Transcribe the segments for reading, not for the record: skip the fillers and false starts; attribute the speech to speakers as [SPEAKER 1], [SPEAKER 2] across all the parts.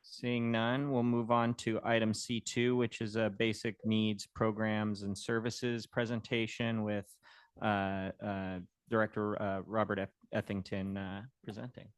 [SPEAKER 1] Seeing none, we'll move on to item C2, which is a basic needs programs and services presentation with Director Robert Ethington presenting.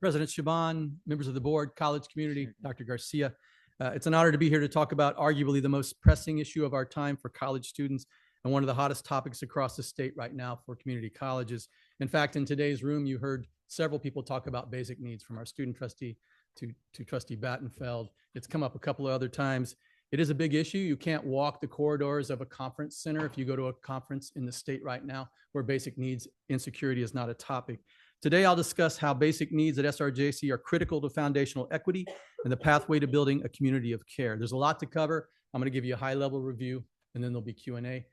[SPEAKER 2] President Shaban, members of the board, college community, Dr. Garcia. It's an honor to be here to talk about arguably the most pressing issue of our time for college students and one of the hottest topics across the state right now for community colleges. In fact, in today's room, you heard several people talk about basic needs, from our student trustee to Trustee Battenfeld. It's come up a couple of other times. It is a big issue. You can't walk the corridors of a conference center if you go to a conference in the state right now where basic needs insecurity is not a topic. Today, I'll discuss how basic needs at SRJC are critical to foundational equity and the pathway to building a community of care. There's a lot to cover. I'm going to give you a high-level review, and then there'll be Q&A.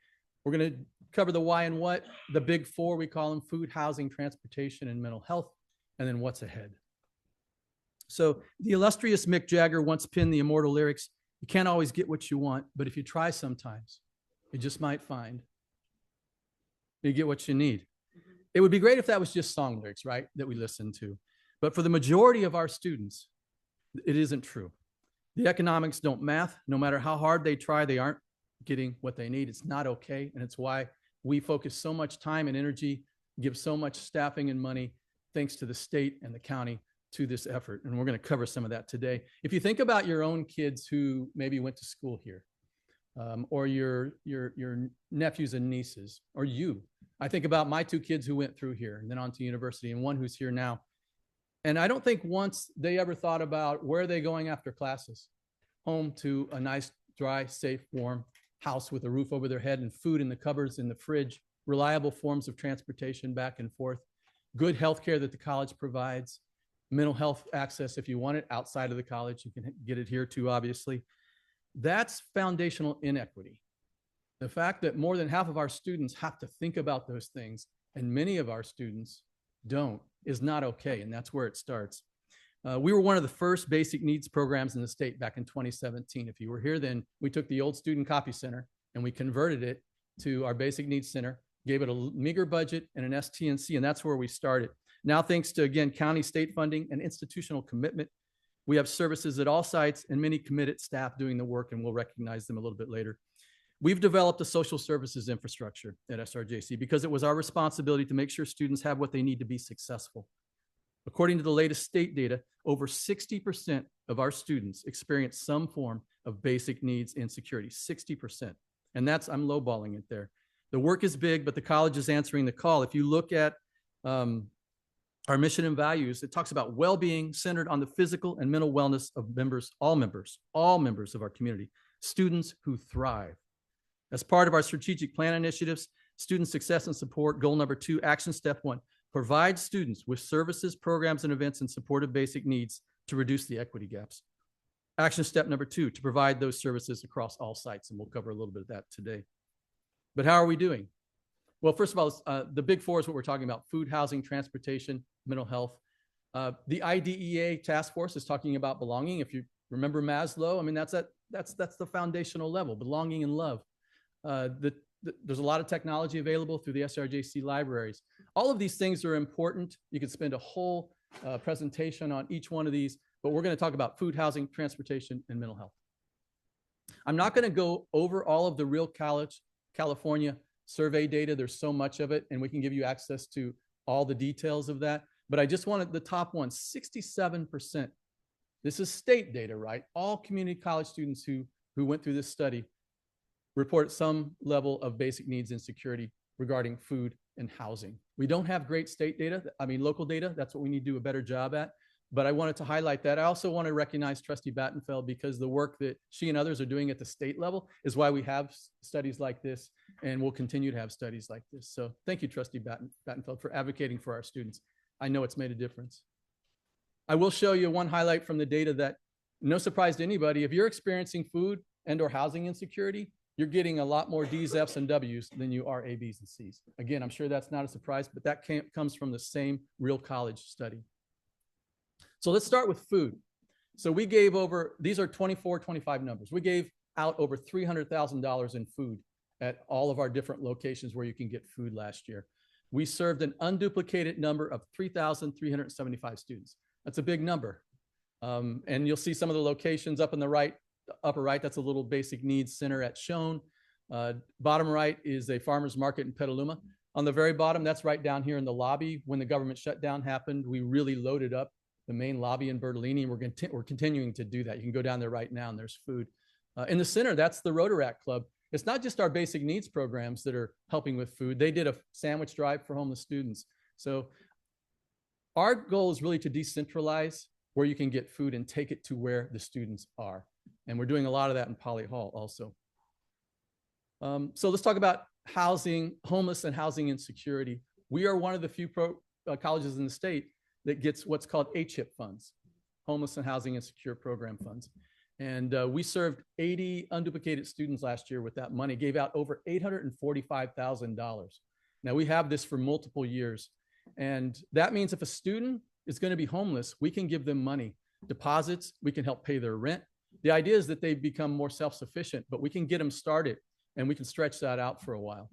[SPEAKER 2] We're going to cover the why and what, the big four, we call them: food, housing, transportation, and mental health, and then what's ahead. So the illustrious Mick Jagger once penned the immortal lyrics, "You can't always get what you want, but if you try sometimes, you just might find you get what you need." It would be great if that was just song lyrics, right, that we listen to. But for the majority of our students, it isn't true. The economics don't math. No matter how hard they try, they aren't getting what they need. It's not okay. And it's why we focus so much time and energy, give so much staffing and money, thanks to the state and the county, to this effort. And we're going to cover some of that today. If you think about your own kids who maybe went to school here, or your nephews and nieces, or you. I think about my two kids who went through here and then on to university, and one who's here now. And I don't think once they ever thought about where are they going after classes. Home to a nice, dry, safe, warm house with a roof over their head and food in the cupboards in the fridge, reliable forms of transportation back and forth, good health care that the college provides, mental health access if you want it outside of the college. You can get it here too, obviously. That's foundational inequity. The fact that more than half of our students have to think about those things, and many of our students don't, is not okay, and that's where it starts. We were one of the first basic needs programs in the state back in 2017. If you were here then, we took the old student copy center and we converted it to our basic needs center, gave it a meager budget and an ST&C, and that's where we started. Now, thanks to, again, county, state funding and institutional commitment, we have services at all sites and many committed staff doing the work, and we'll recognize them a little bit later. We've developed a social services infrastructure at SRJC because it was our responsibility to make sure students have what they need to be successful. According to the latest state data, over 60% of our students experience some form of basic needs insecurity, 60%. And that's, I'm lowballing it there. The work is big, but the college is answering the call. If you look at our mission and values, it talks about well-being centered on the physical and mental wellness of all members of our community, students who thrive. As part of our strategic plan initiatives, student success and support, goal number 2, action step 1, provide students with services, programs, and events in support of basic needs to reduce the equity gaps. Action step number 2, to provide those services across all sites, and we'll cover a little bit of that today. But how are we doing? Well, first of all, the big four is what we're talking about: food, housing, transportation, mental health. The IDEA task force is talking about belonging. If you remember Maslow, I mean, that's the foundational level, belonging and love. There's a lot of technology available through the SRJC libraries. All of these things are important. You could spend a whole presentation on each one of these, but we're going to talk about food, housing, transportation, and mental health. I'm not going to go over all of the Real College California survey data. There's so much of it, and we can give you access to all the details of that. But I just wanted the top one: 67%. This is state data, right? All community college students who went through this study report some level of basic needs insecurity regarding food and housing. We don't have great state data. I mean, local data. That's what we need to do a better job at. But I wanted to highlight that. I also want to recognize Trustee Battenfeld, because the work that she and others are doing at the state level is why we have studies like this, and we'll continue to have studies like this. So thank you, Trustee Battenfeld, for advocating for our students. I know it's made a difference. I will show you one highlight from the data that, no surprise to anybody, if you're experiencing food and or housing insecurity, you're getting a lot more D's, F's, and W's than you are A, B's, and C's. Again, I'm sure that's not a surprise, but that comes from the same Real College study. So let's start with food. So we gave over, these are 24, 25 numbers. We gave out over $300,000 in food at all of our different locations where you can get food last year. We served an unduplicated number of 3,375 students. That's a big number. And you'll see some of the locations up in the right, upper right. That's a little basic needs center at Schoen. Bottom right is a farmer's market in Petaluma. On the very bottom, that's right down here in the lobby. When the government shutdown happened, we really loaded up the main lobby in Bertolini, and we're continuing to do that. You can go down there right now and there's food. In the center, that's the Rotaract Club. It's not just our basic needs programs that are helping with food. They did a sandwich drive for homeless students. So our goal is really to decentralize where you can get food and take it to where the students are. And we're doing a lot of that in Poly Hall also. So let's talk about housing, homeless and housing insecurity. We are one of the few colleges in the state that gets what's called HIP funds, homeless and housing insecure program funds. And we served 80 unduplicated students last year with that money, gave out over $845,000. Now we have this for multiple years. And that means if a student is going to be homeless, we can give them money, deposits, we can help pay their rent. The idea is that they become more self-sufficient, but we can get them started and we can stretch that out for a while.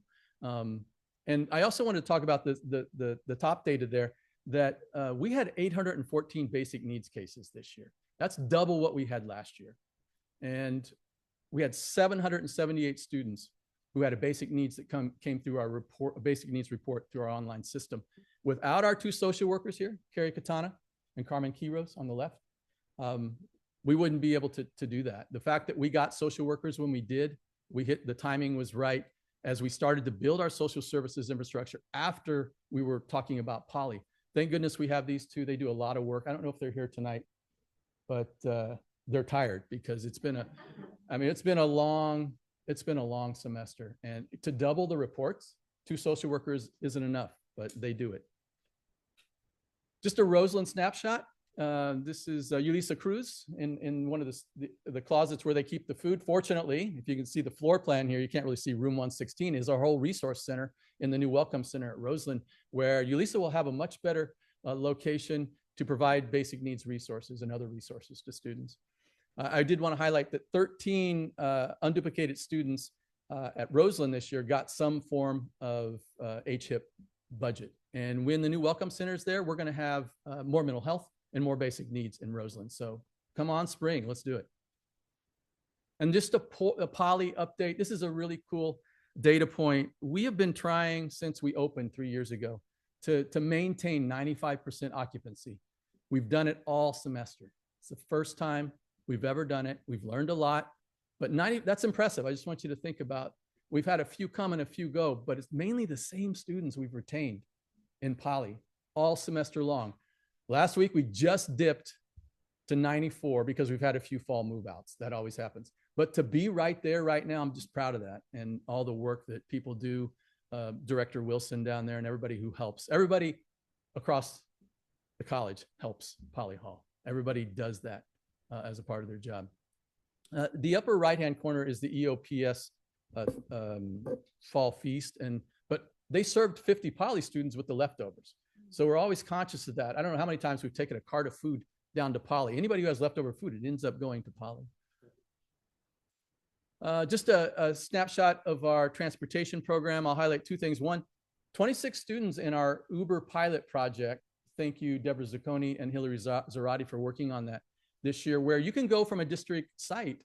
[SPEAKER 2] And I also wanted to talk about the top data there, that we had 814 basic needs cases this year. That's double what we had last year. And we had 778 students who had a basic needs that came through our report, basic needs report through our online system. Without our two social workers here, Carrie Katana and Carmen Quiros on the left, we wouldn't be able to do that. The fact that we got social workers when we did, the timing was right as we started to build our social services infrastructure after we were talking about Poly. Thank goodness we have these two. They do a lot of work. I don't know if they're here tonight, but they're tired because it's been a long semester, and to double the reports, two social workers isn't enough, but they do it. Just a Roseland snapshot. This is Yulisa Cruz in one of the closets where they keep the food. Fortunately, if you can see the floor plan here, you can't really see room 116 is our whole resource center in the new Welcome Center at Roseland, where Yulisa will have a much better location to provide basic needs resources and other resources to students. I did want to highlight that 13 unduplicated students at Roseland this year got some form of HIP budget. And when the new Welcome Center is there, we're going to have more mental health and more basic needs in Roseland. So come on, spring, let's do it. And just a Poly update. This is a really cool data point. We have been trying since we opened 3 years ago to maintain 95% occupancy. We've done it all semester. It's the first time we've ever done it. We've learned a lot, but that's impressive. I just want you to think about, we've had a few come and a few go, but it's mainly the same students we've retained in Poly all semester long. Last week, we just dipped to 94 because we've had a few fall move-outs. That always happens. But to be right there right now, I'm just proud of that and all the work that people do, Director Wilson down there and everybody who helps. Everybody across the college helps Poly Hall. Everybody does that as a part of their job. The upper right-hand corner is the EOPS fall feast, but they served 50 Poly students with the leftovers. So we're always conscious of that. I don't know how many times we've taken a cart of food down to Poly. Anybody who has leftover food, it ends up going to Poly. Just a snapshot of our transportation program. I'll highlight two things. One, 26 students in our Uber pilot project. Thank you, Deborah Zacconi and Hillary Zarati for working on that this year, where you can go from a district site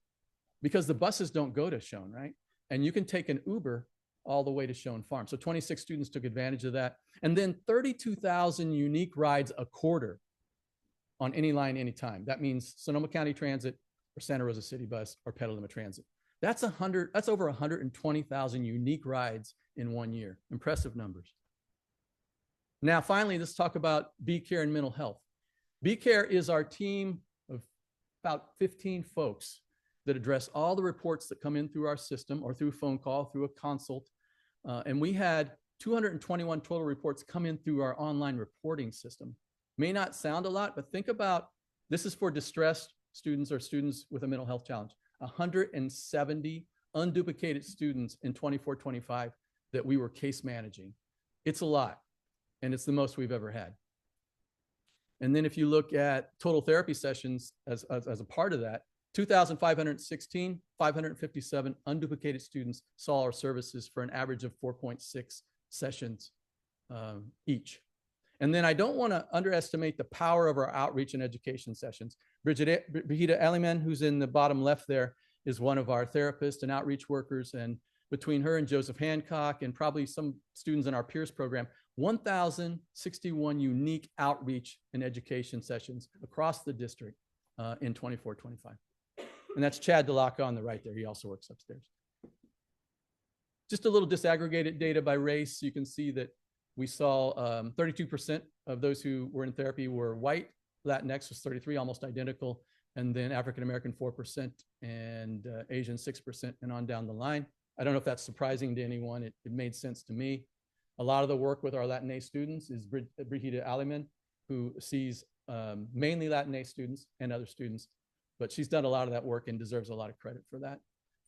[SPEAKER 2] because the buses don't go to Schoen, right? And you can take an Uber all the way to Schoen Farm. So 26 students took advantage of that. And then 32,000 unique rides a quarter on any line, anytime. That means Sonoma County Transit or Santa Rosa City Bus or Petaluma Transit. That's over 120,000 unique rides in 1 year. Impressive numbers. Now, finally, let's talk about B-Care and mental health. B-Care is our team of about 15 folks that address all the reports that come in through our system or through phone call, through a consult. And we had 221 total reports come in through our online reporting system. May not sound a lot, but think about, this is for distressed students or students with a mental health challenge. 170 unduplicated students in 24-25 that we were case managing. It's a lot, and it's the most we've ever had. And then if you look at total therapy sessions as a part of that, 2,516, 557 unduplicated students saw our services for an average of 4.6 sessions each. And then I don't want to underestimate the power of our outreach and education sessions. Brigida Aliman, who's in the bottom left there, is one of our therapists and outreach workers. And between her and Joseph Hancock and probably some students in our peers program, 1,061 unique outreach and education sessions across the district in 24-25. And that's Chad DeLaca on the right there. He also works upstairs. Just a little disaggregated data by race. You can see that we saw 32% of those who were in therapy were white. Latinx was 33, almost identical. And then African-American 4% and Asian 6% and on down the line. I don't know if that's surprising to anyone. It made sense to me. A lot of the work with our Latinx students is Brigida Aliman, who sees mainly Latinx students and other students, but she's done a lot of that work and deserves a lot of credit for that.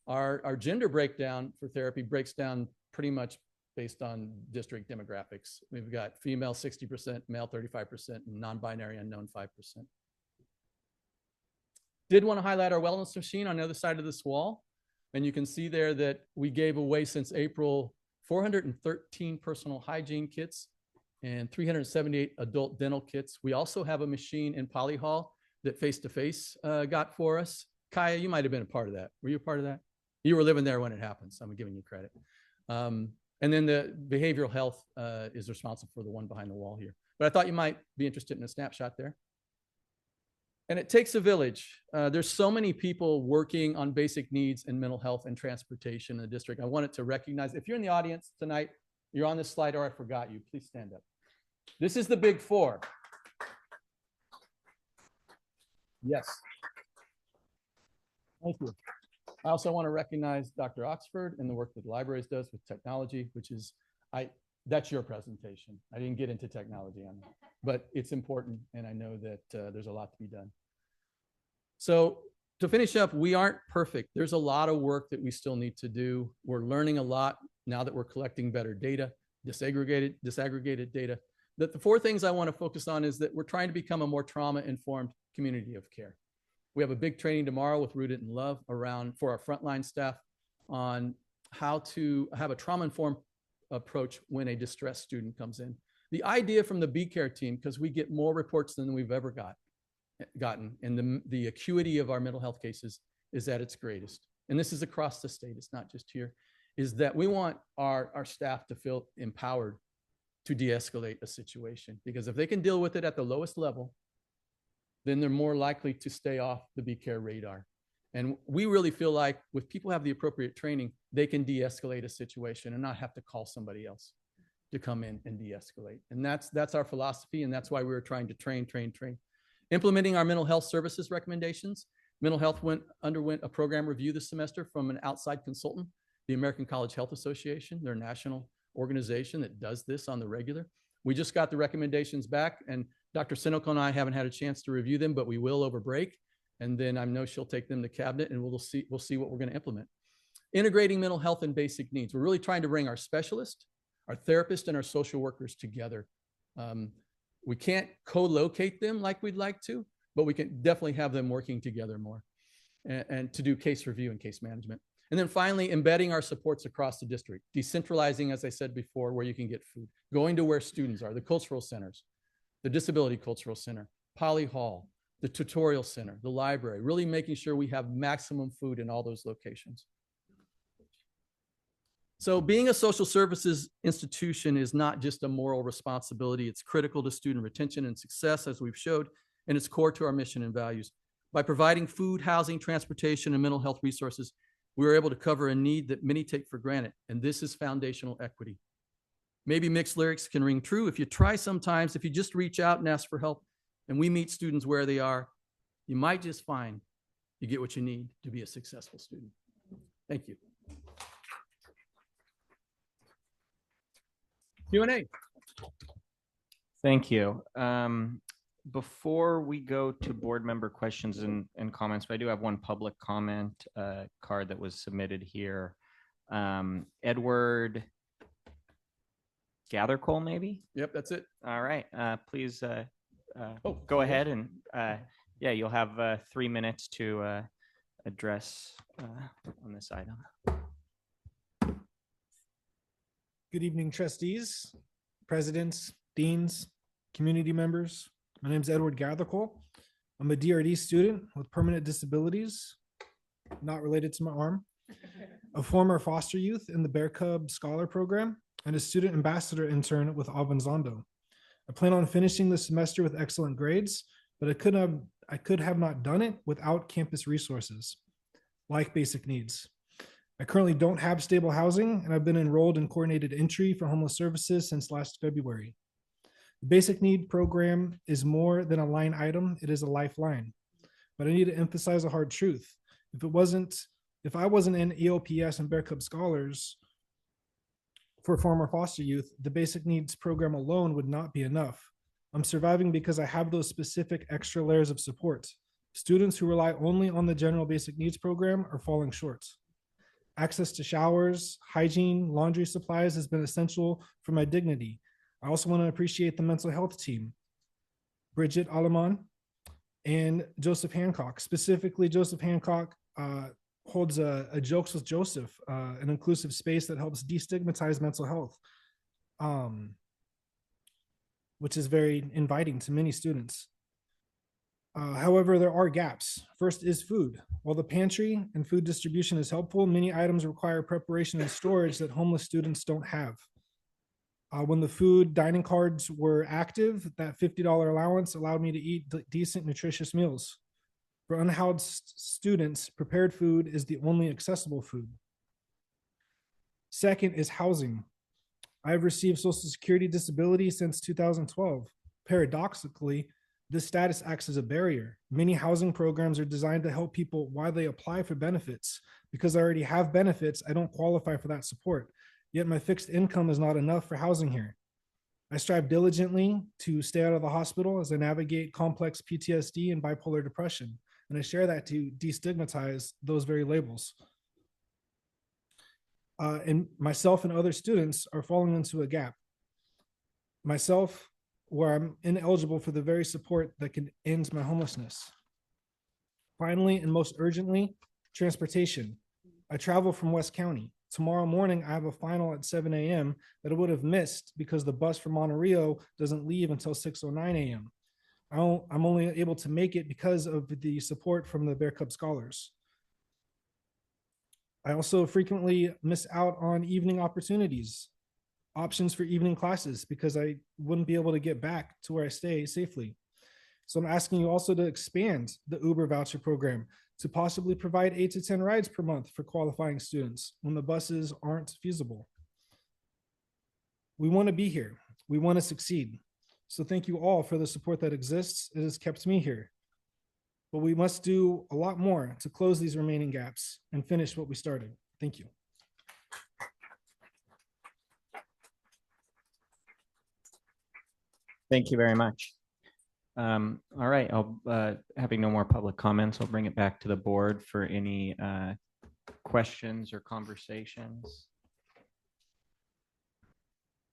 [SPEAKER 2] Our gender breakdown for therapy breaks down pretty much based on district demographics. We've got female 60%, male 35%, and non-binary unknown 5%. Did want to highlight our wellness machine on the other side of this wall. And you can see there that we gave away since April 413 personal hygiene kits and 378 adult dental kits. We also have a machine in Poly Hall that Face to Face got for us. Kaya, you might have been a part of that. Were you a part of that? You were living there when it happened, so I'm giving you credit. And then the behavioral health is responsible for the one behind the wall here. But I thought you might be interested in a snapshot there. And it takes a village. There's so many people working on basic needs in mental health and transportation in the district. I wanted to recognize, if you're in the audience tonight, you're on this slide or I forgot you, please stand up. This is the big four. Yes. Thank you. I also want to recognize Dr. Oxford and the work that the libraries does with technology, which is, that's your presentation. I didn't get into technology on that, but it's important. And I know that there's a lot to be done. So to finish up, we aren't perfect. There's a lot of work that we still need to do. We're learning a lot now that we're collecting better data, disaggregated data. The four things I want to focus on is that we're trying to become a more trauma-informed community of care. We have a big training tomorrow with Rooted in Love for our frontline staff on how to have a trauma-informed approach when a distressed student comes in. The idea from the B-Care team, because we get more reports than we've ever gotten, and the acuity of our mental health cases is at its greatest. And this is across the state, it's not just here, is that we want our staff to feel empowered to de-escalate a situation. Because if they can deal with it at the lowest level, then they're more likely to stay off the B-Care radar. And we really feel like if people have the appropriate training, they can de-escalate a situation and not have to call somebody else to come in and de-escalate. And that's our philosophy, and that's why we were trying to train. Implementing our mental health services recommendations. Mental health underwent a program review this semester from an outside consultant, the American College Health Association, their national organization that does this on the regular. We just got the recommendations back, and Dr. Sinoco and I haven't had a chance to review them, but we will over break. And then I know she'll take them to cabinet and we'll see what we're going to implement. Integrating mental health and basic needs. We're really trying to bring our specialists, our therapists, and our social workers together. We can't co-locate them like we'd like to, but we can definitely have them working together more and to do case review and case management. And then finally, embedding our supports across the district, decentralizing, as I said before, where you can get food, going to where students are, the cultural centers, the Disability Cultural Center, Poly Hall, the Tutorial Center, the library, really making sure we have maximum food in all those locations. So being a social services institution is not just a moral responsibility. It's critical to student retention and success, as we've showed, and it's core to our mission and values. By providing food, housing, transportation, and mental health resources, we were able to cover a need that many take for granted, and this is foundational equity. Maybe mixed lyrics can ring true. If you try sometimes, if you just reach out and ask for help, and we meet students where they are, you might just find you get what you need to be a successful student. Thank you. Q&A.
[SPEAKER 1] Thank you. Before we go to board member questions and comments, I do have one public comment card that was submitted here. Edward Gathercole, maybe?
[SPEAKER 2] Yep, that's it.
[SPEAKER 1] All right. Please go ahead and yeah, you'll have 3 minutes to address on this item.
[SPEAKER 3] Good evening, trustees, presidents, deans, community members. My name is Edward Gathercole. I'm a DRD student with permanent disabilities, not related to my arm, a former foster youth in the Bear Cub Scholar Program, and a student ambassador intern with Avanzando. I plan on finishing the semester with excellent grades, but I could have not done it without campus resources, like basic needs. I currently don't have stable housing, and I've been enrolled in coordinated entry for homeless services since last February. The basic need program is more than a line item, it is a lifeline. But I need to emphasize a hard truth. If I wasn't in EOPS and Bear Cub Scholars for former foster youth, the basic needs program alone would not be enough. I'm surviving because I have those specific extra layers of support. Students who rely only on the general basic needs program are falling short. Access to showers, hygiene, laundry supplies has been essential for my dignity. I also want to appreciate the mental health team, Bridget Aleman and Joseph Hancock. Specifically, Joseph Hancock holds a Jokes with Joseph, an inclusive space that helps destigmatize mental health, which is very inviting to many students. However, there are gaps. First is food. While the pantry and food distribution is helpful, many items require preparation and storage that homeless students don't have. When the food dining cards were active, that $50 allowance allowed me to eat decent, nutritious meals. For unhoused students, prepared food is the only accessible food. Second is housing. I've received Social Security disability since 2012. Paradoxically, this status acts as a barrier. Many housing programs are designed to help people while they apply for benefits. Because I already have benefits, I don't qualify for that support. Yet my fixed income is not enough for housing here. I strive diligently to stay out of the hospital as I navigate complex PTSD and bipolar depression. And I share that to destigmatize those very labels. And myself and other students are falling into a gap. Myself, where I'm ineligible for the very support that can end my homelessness. Finally, and most urgently, transportation. I travel from West County. Tomorrow morning, I have a final at 7 a.m. that I would have missed because the bus from Monterey doesn't leave until 6:09 a.m. I'm only able to make it because of the support from the Bear Cub Scholars. I also frequently miss out on evening opportunities, options for evening classes, because I wouldn't be able to get back to where I stay safely. So I'm asking you also to expand the Uber voucher program to possibly provide 8 to 10 rides per month for qualifying students when the buses aren't feasible. We want to be here. We want to succeed. So thank you all for the support that exists. It has kept me here. But we must do a lot more to close these remaining gaps and finish what we started. Thank you.
[SPEAKER 1] Thank you very much. All right, having no more public comments, I'll bring it back to the board for any questions or conversations.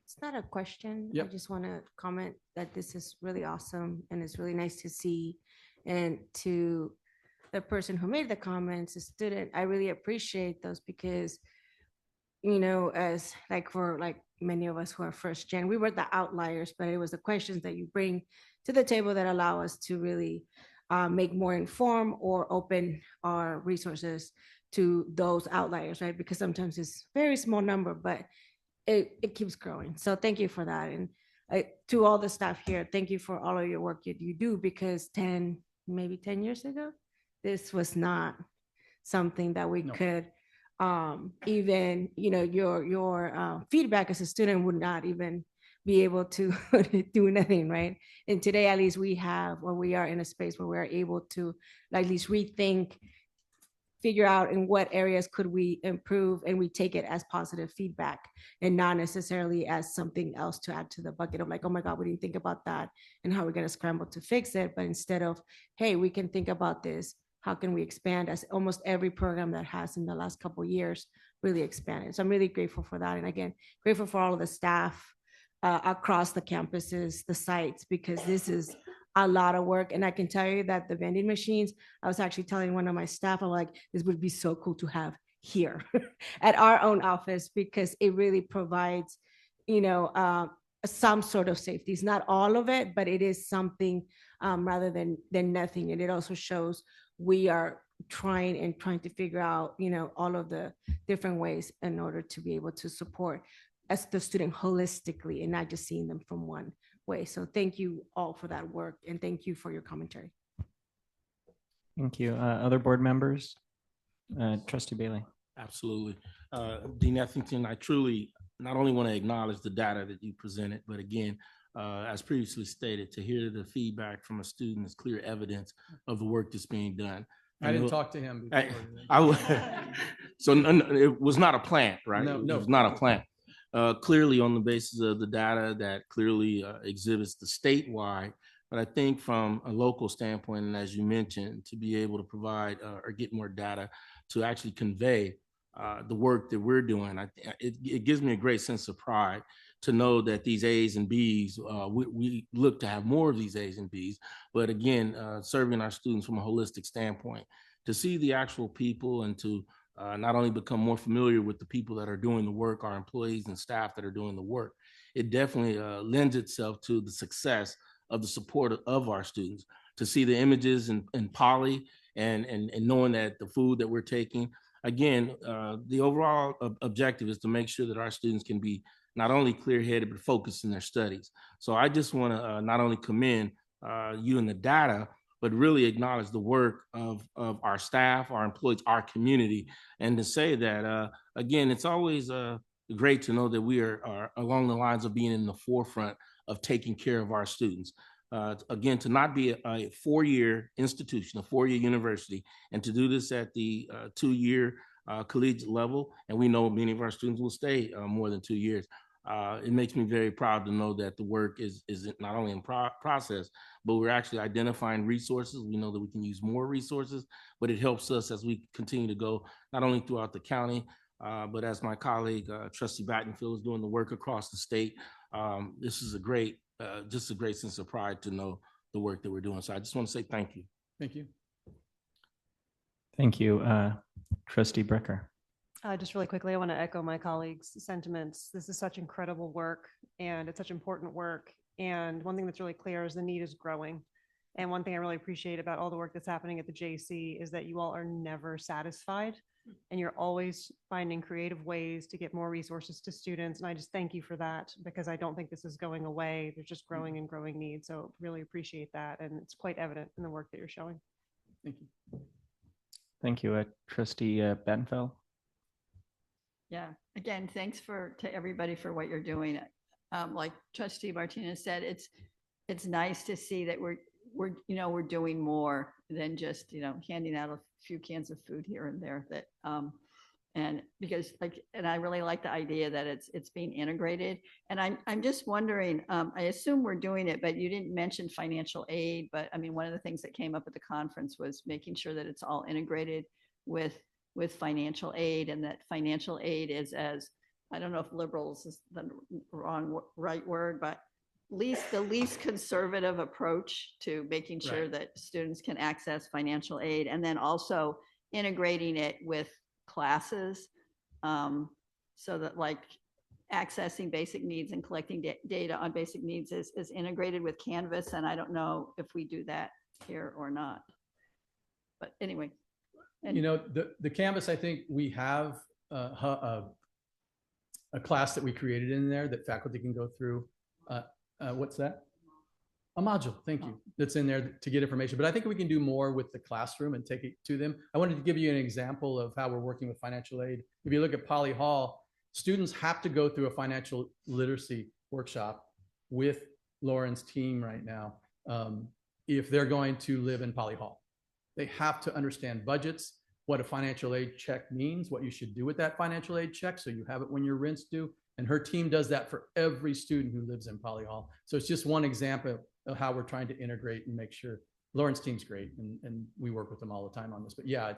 [SPEAKER 4] It's not a question.
[SPEAKER 2] Yep.
[SPEAKER 4] I just want to comment that this is really awesome and it's really nice to see. And to the person who made the comments, the student, I really appreciate those because, you know, as for many of us who are first gen, we were the outliers, but it was the questions that you bring to the table that allow us to really make more informed or open our resources to those outliers, right? Because sometimes it's a very small number, but it keeps growing. So thank you for that. And to all the staff here, thank you for all of your work that you do, because maybe 10 years ago, this was not something that we could even, you know, your feedback as a student would not even be able to do nothing, right? And today, at least we are in a space where we're able to at least rethink, figure out in what areas could we improve, and we take it as positive feedback and not necessarily as something else to add to the bucket of oh my God, we didn't think about that and how we're going to scramble to fix it. But instead of, hey, we can think about this, how can we expand, as almost every program that has in the last couple of years really expanded. So I'm really grateful for that. And again, grateful for all of the staff across the campuses, the sites, because this is a lot of work. And I can tell you that the vending machines, I was actually telling one of my staff, I'm like, this would be so cool to have here at our own office, because it really provides, you know, some sort of safety. It's not all of it, but it is something rather than nothing. And it also shows we are trying to figure out, all of the different ways in order to be able to support as the student holistically and not just seeing them from one way. So thank you all for that work, and thank you for your commentary.
[SPEAKER 1] Thank you. Other board members? Trustee Bailey.
[SPEAKER 5] Absolutely. Dean Ethington, I truly not only want to acknowledge the data that you presented, but again, as previously stated, to hear the feedback from a student is clear evidence of the work that's being done.
[SPEAKER 2] I didn't talk to him before.
[SPEAKER 5] So it was not a plant, right?
[SPEAKER 2] No.
[SPEAKER 5] It was not a plant. Clearly on the basis of the data that clearly exhibits the statewide, but I think from a local standpoint, and as you mentioned, to be able to provide or get more data to actually convey the work that we're doing, it gives me a great sense of pride to know that these A's and B's, we look to have more of these A's and B's, but again, serving our students from a holistic standpoint, to see the actual people and to not only become more familiar with the people that are doing the work, our employees and staff that are doing the work, it definitely lends itself to the success of the support of our students. To see the images in Poly and knowing that the food that we're taking, again, the overall objective is to make sure that our students can be not only clear-headed, but focused in their studies. So I just want to not only commend you and the data, but really acknowledge the work of our staff, our employees, our community, and to say that, again, it's always great to know that we are along the lines of being in the forefront of taking care of our students. Again, to not be a four-year institution, a four-year university, and to do this at the two-year collegiate level, and we know many of our students will stay more than 2 years. It makes me very proud to know that the work is not only in process, but we're actually identifying resources. We know that we can use more resources, but it helps us as we continue to go not only throughout the county, but as my colleague, Trustee Battenfield, is doing the work across the state. This is just a great sense of pride to know the work that we're doing. So I just want to say thank you.
[SPEAKER 2] Thank you.
[SPEAKER 1] Thank you. Trustee Brecker.
[SPEAKER 6] Just really quickly, I want to echo my colleagues' sentiments. This is such incredible work, and it's such important work. And one thing that's really clear is the need is growing. And one thing I really appreciate about all the work that's happening at the JC is that you all are never satisfied, and you're always finding creative ways to get more resources to students. And I just thank you for that, because I don't think this is going away. There's just growing and growing needs. So really appreciate that. And it's quite evident in the work that you're showing.
[SPEAKER 2] Thank you.
[SPEAKER 1] Thank you. Trustee Battenfeld.
[SPEAKER 7] Yeah, again, thanks to everybody for what you're doing. Like Trustee Martinez said, it's nice to see that we're doing more than just handing out a few cans of food here and there. That and because and I really like the idea that it's being integrated. And I'm just wondering, I assume we're doing it, but you didn't mention financial aid. But I mean, one of the things that came up at the conference was making sure that it's all integrated with financial aid, and that financial aid is, as I don't know if liberals is the right word, but the least conservative approach to making sure that students can access financial aid, and then also integrating it with classes, so that accessing basic needs and collecting data on basic needs is integrated with Canvas. And I don't know if we do that here or not, but anyway.
[SPEAKER 2] And the Canvas, I think we have a class that we created in there that faculty can go through. What's that? A module, thank you, that's in there to get information. But I think we can do more with the classroom and take it to them. I wanted to give you an example of how we're working with financial aid. If you look at Poly Hall, students have to go through a financial literacy workshop with Lauren's team right now if they're going to live in Poly Hall. They have to understand budgets, what a financial aid check means, what you should do with that financial aid check so you have it when your rent's due. And her team does that for every student who lives in Poly Hall. So it's just one example of how we're trying to integrate and make sure. Lauren's team's great, and we work with them all the time on this. But yeah,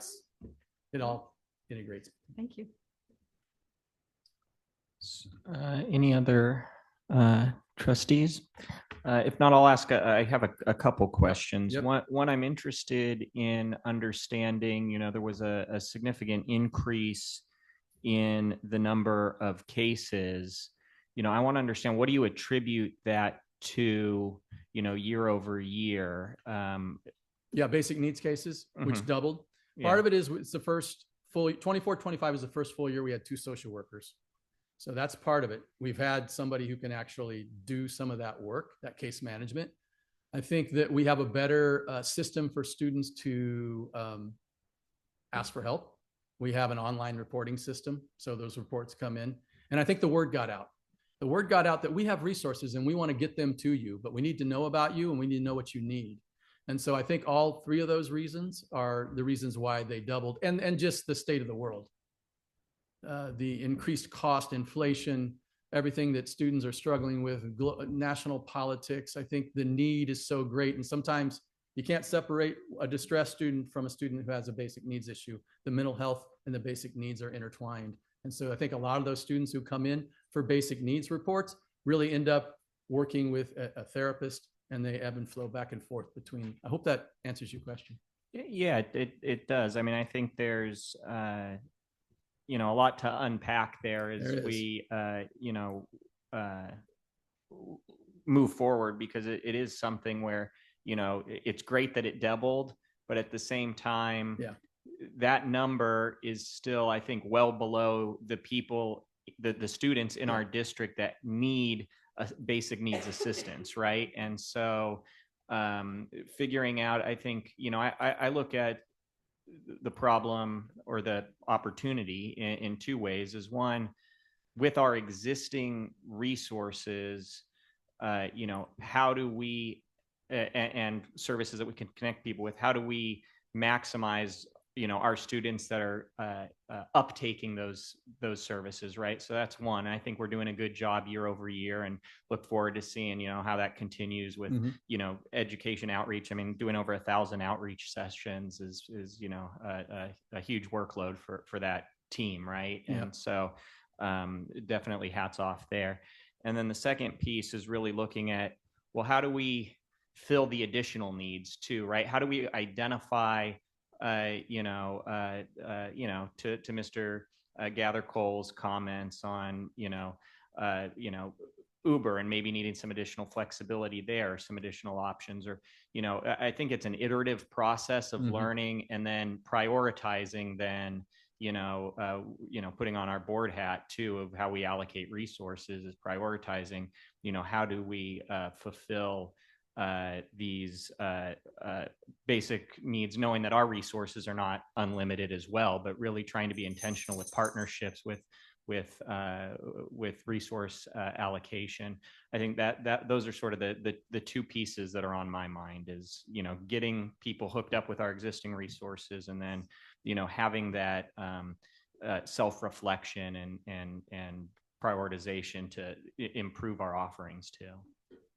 [SPEAKER 2] it all integrates.
[SPEAKER 7] Thank you.
[SPEAKER 1] Any other trustees? If not, I'll ask. I have a couple questions.
[SPEAKER 2] Yep.
[SPEAKER 1] One, I'm interested in understanding. There was a significant increase in the number of cases I want to understand, what do you attribute that to, year over year?
[SPEAKER 2] Yeah, basic needs cases, which
[SPEAKER 1] Mhm.
[SPEAKER 2] doubled.
[SPEAKER 1] Yeah.
[SPEAKER 2] Part of it is it's the first full 24-25 is the first full year we had 2 social workers. So that's part of it. We've had somebody who can actually do some of that work, that case management. I think that we have a better system for students to ask for help. We have an online reporting system, so those reports come in. And I think the word got out. The word got out that we have resources and we want to get them to you, but we need to know about you and we need to know what you need. And so I think all 3 of those reasons are the reasons why they doubled, and just the state of the world. The increased cost, inflation, everything that students are struggling with, national politics. I think the need is so great. And sometimes you can't separate a distressed student from a student who has a basic needs issue. The mental health and the basic needs are intertwined. And so I think a lot of those students who come in for basic needs reports really end up working with a therapist, and they ebb and flow back and forth between. I hope that answers your question.
[SPEAKER 1] Yeah, it does. I mean, I think there's, a lot to unpack there as
[SPEAKER 2] There is.
[SPEAKER 1] we, move forward, because it is something where, it's great that it doubled, but at the same time,
[SPEAKER 2] Yeah.
[SPEAKER 1] that number is still, I think, well below the people, the students in our district that need a basic needs assistance, right? And so figuring out, I think, I look at the problem or the opportunity in 2 ways. Is one, with our existing resources, how do we, and services that we can connect people with, how do we maximize, our students that are uptaking those services, right? So that's one. I think we're doing a good job year over year, and look forward to seeing, how that continues with, education outreach. I mean, doing over 1,000 outreach sessions is a huge workload for that team, right?
[SPEAKER 2] Yeah.
[SPEAKER 1] And so definitely hats off there. And then the second piece is really looking at, well, how do we fill the additional needs too, right? How do we identify, to Mr. Gather-Cole's comments on, Uber and maybe needing some additional flexibility there, some additional options, or, I think it's an iterative process of learning and then prioritizing, then, putting on our board hat too of how we allocate resources, is prioritizing, how do we fulfill these basic needs, knowing that our resources are not unlimited as well, but really trying to be intentional with partnerships with resource allocation. I think that those are sort of the 2 pieces that are on my mind, is, getting people hooked up with our existing resources, and then, having that self-reflection and prioritization to improve our offerings too.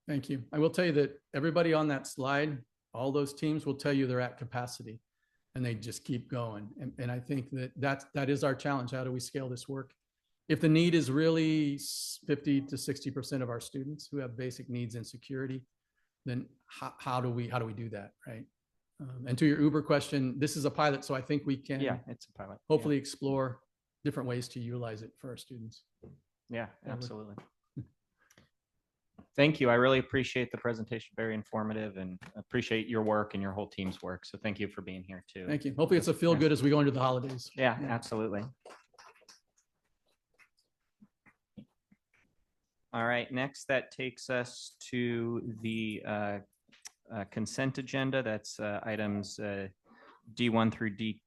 [SPEAKER 2] Thank you. I will tell you that everybody on that slide, all those teams will tell you they're at capacity, and they just keep going. And I think that is our challenge. How do we scale this work? If the need is really 50 to 60% of our students who have basic needs and security, then how do we do that, right? And to your Uber question, this is a pilot, so I think we can
[SPEAKER 1] it's a pilot.
[SPEAKER 2] hopefully explore different ways to utilize it for our students.
[SPEAKER 1] Yeah, absolutely. Thank you. I really appreciate the presentation. Very informative, and appreciate your work and your whole team's work. So thank you for being here too.
[SPEAKER 2] Thank you. Hopefully it's a feel good as we go into the holidays.
[SPEAKER 1] Yeah, absolutely. All right, next that takes us to the consent agenda. That's items D1 through D10.